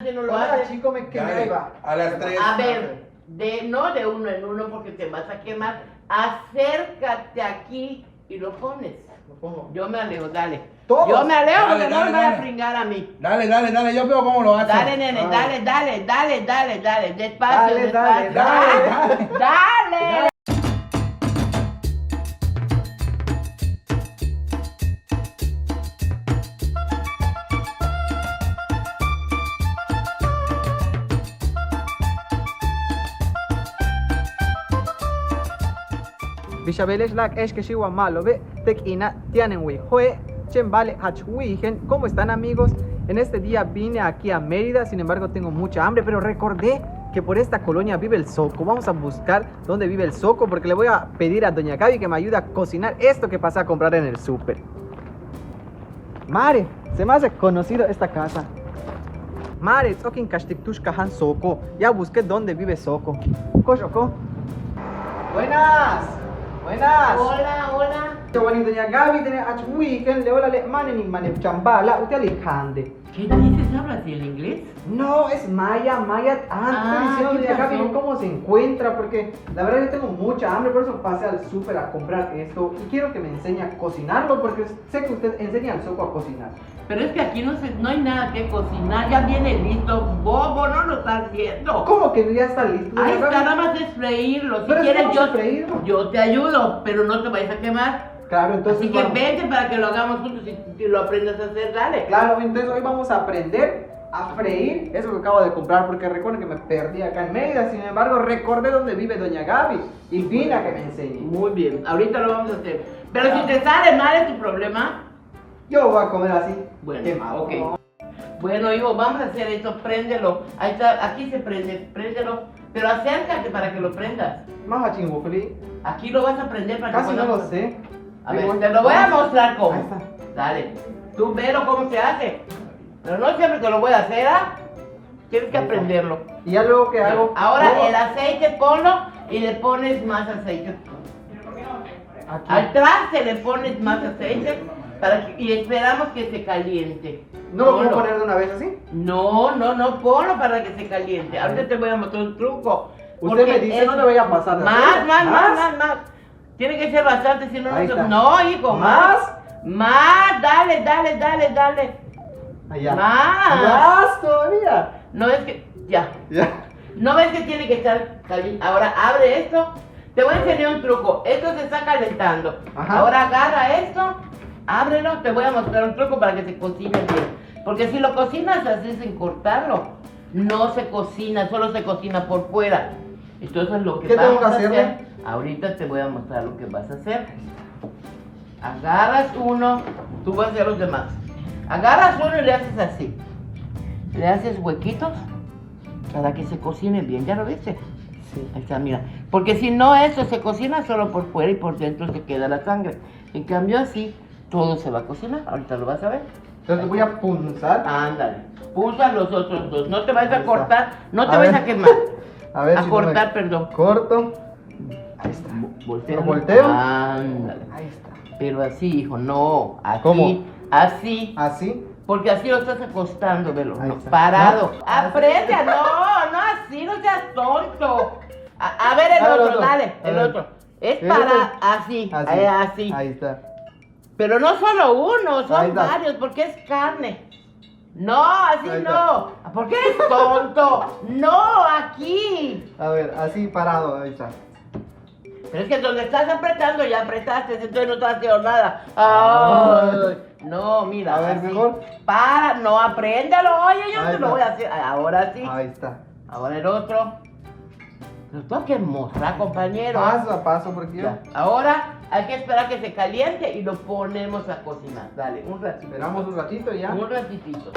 Si no lo Hola, haces. chico, me quemé, Dale, ahí va. a las 3. A ver, no de uno en uno porque te vas a quemar. Acércate aquí y lo pones. Lo pongo. Yo me alejo, dale. Todos. Yo me alejo Dale, porque no dale, me vaya a dale. pringar a mí. Dale, yo veo cómo lo hace. Dale, nene, Dale. dale. Despacio, Dale, despacio. dale. Dale. Bishabelesh lak esh que shiwa malo ve tek ina tienen wi hue chen vale hachwigen. ¿Cómo están, amigos? En este día vine aquí a Mérida, sin embargo tengo mucha hambre, pero recordé que por esta colonia vive el Zoco. Vamos a buscar dónde vive el Zoco porque le voy a pedir a doña Gaby que me ayude a cocinar esto que pasé a comprar en el súper. Mare, se me hace conocido esta casa. Mare, Zokin Kashtiktushka Han Zoco. Ya busqué dónde vive Zoco. Koshoko. Buenas. Buenas. Hola. Chawani doña Gaby tiene weekend le hola le manen y manep chambala usted le cande. ¿Qué dices? ¿Hablas el inglés? No, es Maya, estoy diciendo ¿qué doña Gaby pasó? cómo se encuentra porque la verdad yo tengo mucha hambre, por eso pasé al súper a comprar esto y quiero que me enseñe a cocinarlo porque sé que usted enseña al Zoco a cocinar. Pero es que aquí no hay nada que cocinar, ya viene listo, bobo, no lo estás viendo. ¿Cómo que ya está listo? Ahí doña está, Gaby? nada más es freírlo. Si Pero quieres ¿cómo se freírlo? yo te ayudo, pero no te vayas a quemar. Claro, entonces Así que vamos. vente para que lo hagamos juntos y lo aprendas a hacer, dale. Claro, entonces hoy vamos a aprender a freír eso que acabo de comprar porque recuerden que me perdí acá en Mérida, sin embargo recordé dónde vive doña Gaby y vine a que me enseñe. Muy bien, ahorita lo vamos a hacer. Pero si te sale mal es tu problema. Yo lo voy a comer así. Bueno, quemado. ok. Bueno, hijo, vamos a hacer esto, préndelo. Ahí está, aquí se prende, préndelo. Pero acércate para que lo prendas. Más a chingufli. Aquí lo vas a prender para Casi que no puedas- lo sé. A ver, te lo voy a mostrar cómo. Ahí está. Dale, tú velo cómo se hace. Pero no siempre te lo voy a hacer, ¿ah? Tienes que Ahí está. aprenderlo. Y ya luego que hago. Ahora luego- el aceite ponlo y le pones más aceite. Aquí. Al traste le pones más aceite y esperamos que se caliente. ¿No lo puedo Ponlo. poner de una vez así? No, ponlo para que se caliente. Ahorita te voy a mostrar un truco. Usted Porque me dice, es- no le vaya a pasar de Más. hacerlo. Tiene que ser bastante, si no, Ahí no. está. No, hijo, más. Más, dale. Allá. Más. Más todavía. No es que, ya. Ya. No ves que tiene que estar caliente. Ahora abre esto. Te voy a enseñar un truco. Esto se está calentando. Ajá. Ahora agarra esto, ábrelo. Te voy a mostrar un truco para que se cocine bien. Porque si lo cocinas así sin cortarlo, no se cocina, solo se cocina por fuera. Entonces lo que ¿Qué tengo vamos que a hacerle? hacer, ahorita te voy a mostrar lo que vas a hacer. Agarras uno, tú vas a hacer los demás. Agarras uno y le haces así. Le haces huequitos para que se cocine bien, ¿ya lo viste? Sí. Ahí está, mira. Porque si no, esto se cocina solo por fuera y por dentro se queda la sangre. En cambio así, todo se va a cocinar. Ahorita lo vas a ver. Entonces voy a punzar. Ándale. Pulsa los otros dos. No te vayas Ahí a está. cortar. No te A vayas ver. a quemar. A ver A si cortar, no me perdón. corto. Ahí está. Volteo. ¿Lo volteo? Ándale. Ahí está. Pero así, hijo, no. Aquí. ¿Cómo? Así. Así. Porque así lo estás acostando, velo. Ahí No, está. parado. ¿No? Aprende. No así, no seas tonto. A ver el A ver, otro, otro. dale. A El ver. otro. Es Este. para así. Así. Así. Ahí está. Pero no solo uno, Ahí son está. varios, porque es carne. No, así Ahí no. ¿Por qué eres tonto? No, aquí. A ver, así parado. Ahí está. Pero es que donde estás apretando ya apretaste, entonces no te has hecho nada. Ay, no, mira. A ver, así. mejor. Para, no, apréndelo. Oye, yo Ahí te lo está. voy a hacer. Ahora sí. Ahí está. Ahora el otro. Lo tengo que mostrar, compañero. Paso a paso porque yo. Ya. Ahora hay que esperar que se caliente y lo ponemos a cocinar. Dale, un ratito. Esperamos un ratito y ya. Un ratitito.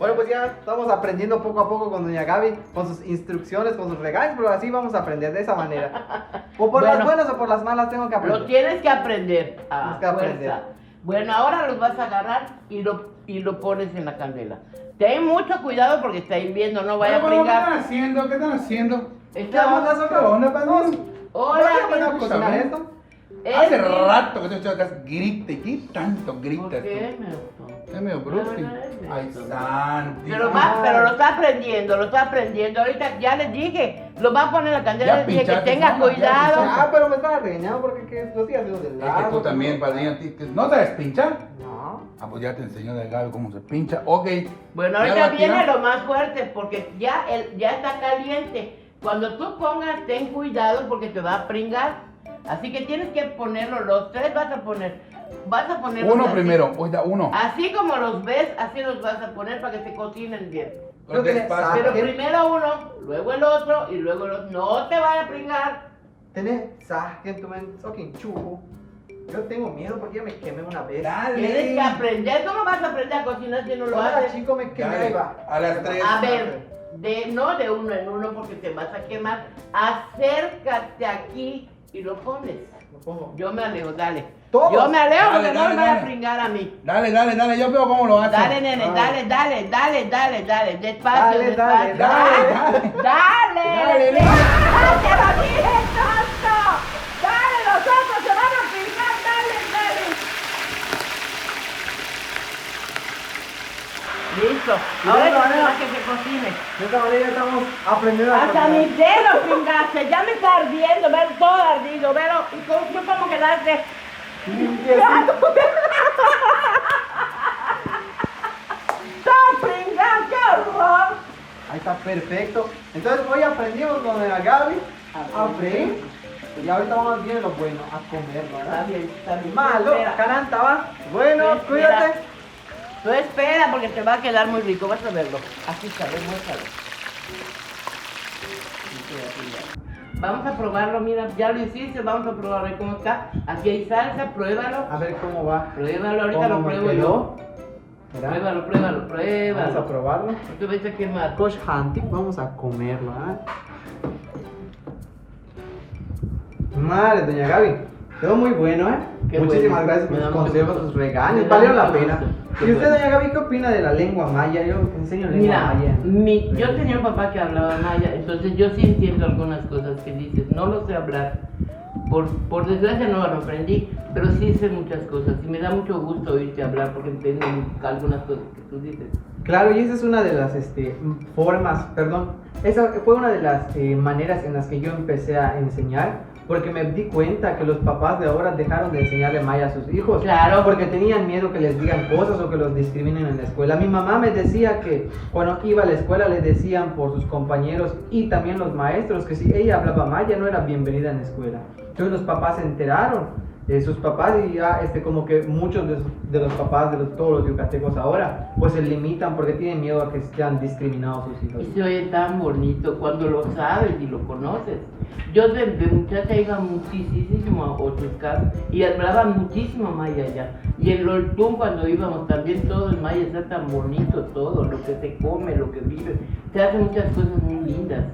Bueno, pues ya estamos aprendiendo poco a poco con doña Gaby, con sus instrucciones, con sus regalos, pero así vamos a aprender de esa manera. O por las Bueno. buenas o por las malas tengo que aprender. Lo tienes que aprender. A Tienes que aprender. fuerza. Bueno, ahora los vas a agarrar y lo pones en la candela. Ten mucho cuidado porque está hirviendo, no vaya a ¿Qué están brincar. haciendo? ¿Qué están haciendo? Estamos... ¿Qué onda, ¿Qué onda, padre? Hola, ¿No te a cocinar ¿sabes? esto? Hace Edwin. rato que estoy acá grita. ¿Y qué tanto ¿Por gritas tú? qué, me gustó? Es medio bruto. Bueno, Ay, santi. Pero lo está aprendiendo, lo está aprendiendo. Ahorita ya les dije, lo va a poner en la candela, Ya les dije que pinchaste, tenga mamá, ya cuidado. pinchaste. Ah, pero me estaba regañando porque que lo estoy haciendo de Es lado. que tú también, padrino, a ti que- ¿no sabes pinchar? No. Ah, pues ya te enseñó de Gaby cómo se pincha. Ok. Bueno, Ya ahorita va, viene tía. lo más fuerte porque ya está caliente. Cuando tú pongas, ten cuidado porque te va a pringar. Así que tienes que ponerlo, los tres vas a poner. Vas a ponerlos Uno así. primero, oiga, uno. Así como los ves, así los vas a poner para que se cocinen bien. Creo que Despacio. Pero ¿Qué? primero uno, luego el otro y luego el otro. No te vaya a pringar. Tenés que tu men sokin chujo. Yo tengo miedo porque ya me quemé una vez. Tienes que aprender. ¿Cómo vas a aprender a cocinar si no lo Cuando era haces? chico me quemé, Dale, ahí va. a las 3. A ver, no de uno en uno porque te vas a quemar. Acércate aquí y lo pones. Lo pongo. Yo me alejo, dale. Todos. Yo me alejo Dale, porque no dale, me vaya a dale. pringar a mí. Dale, dale, dale, yo veo cómo lo hace. Dale, nene, Ah. dale. Despacio, Dale, despacio. dale, dale. Dale. Dale, ¡Te lo dije, tonto! Dale, los otros se van a pringar, dale. Listo. Ahora esta es manera- que se cocine. De esta manera ya estamos aprendiendo a Hasta cocinar. mis dedos pringaste, ya me está ardiendo, ver todo ardido, pero ¿y cómo quedaste? Limpiecito. ¡Todo pringado, qué horror! Ahí está perfecto. Entonces hoy aprendimos con la Gaby a freír. Y ahorita vamos bien lo bueno, a comerlo, Está ¿verdad? bien, está bien. Malo, Espera. Cananta va. Bueno, Espera. cuídate. Tú espera porque te va a quedar muy rico, vas a verlo. Así está, ven, muéstralo. Vamos a probarlo, mira, ya lo hiciste, vamos a probarlo, a ver cómo está. Aquí hay salsa, pruébalo. A ver cómo va. Pruébalo, ahorita ¿Cómo lo me pruebo quedó? yo. ¿Verdad? Pruébalo. Vamos a probarlo. Tú ves a quemar. Kosh Hunting, vamos a comerlo, ¿ah? Madre, doña Gaby, quedó muy bueno, ¿eh? Qué Muchísimas bueno. gracias por Me da sus mucho consejos, gusto. sus regaños, Me da valieron la mucho pena. gusto. ¿Y Qué usted, bueno. doña Gaby, qué opina de la lengua maya? Yo enseño lengua Mira, maya. yo tenía un papá que hablaba maya, entonces yo sí entiendo algunas cosas que dices, no lo sé hablar. Por desgracia no lo aprendí, pero sí sé muchas cosas y me da mucho gusto oírte hablar porque entiendo algunas cosas que tú dices. Claro, y esa es una de las esa fue una de las maneras en las que yo empecé a enseñar, porque me di cuenta que los papás de ahora dejaron de enseñarle maya a sus hijos. Claro. Porque tenían miedo que les digan cosas o que los discriminen en la escuela. Mi mamá me decía que cuando iba a la escuela le decían por sus compañeros y también los maestros que si ella hablaba maya no era bienvenida en la escuela. Entonces los papás se enteraron. Sus papás y ya como que muchos de los papás de todos los yucatecos ahora pues se limitan porque tienen miedo a que sean discriminados sus hijos. Y se oye tan bonito cuando lo sabes y lo conoces. Yo de muchacha iba muchísimo a Ochuscar y hablaba muchísimo maya allá. Y en Loltún cuando íbamos también todo el maya está tan bonito todo, lo que se come, lo que vive. Se hacen muchas cosas muy lindas.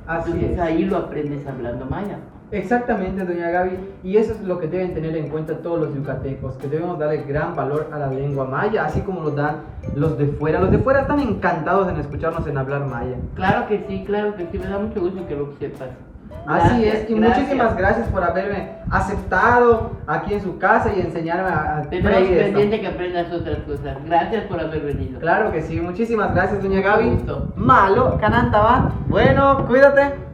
Así Entonces es. ahí lo aprendes hablando maya. Exactamente, doña Gaby, y eso es lo que deben tener en cuenta todos los yucatecos, que debemos darle gran valor a la lengua maya, así como lo dan los de fuera. Los de fuera están encantados en escucharnos en hablar maya. Claro que sí, me da mucho gusto que lo sepas. Así Gracias, es, y muchísimas gracias por haberme aceptado aquí en su casa y enseñarme a Tenemos freír esto. pendiente que aprendas otras cosas. Gracias por haber venido. Claro que sí, muchísimas gracias, doña Mucho Gaby. gusto. Malo, Cananta va. Bueno, cuídate.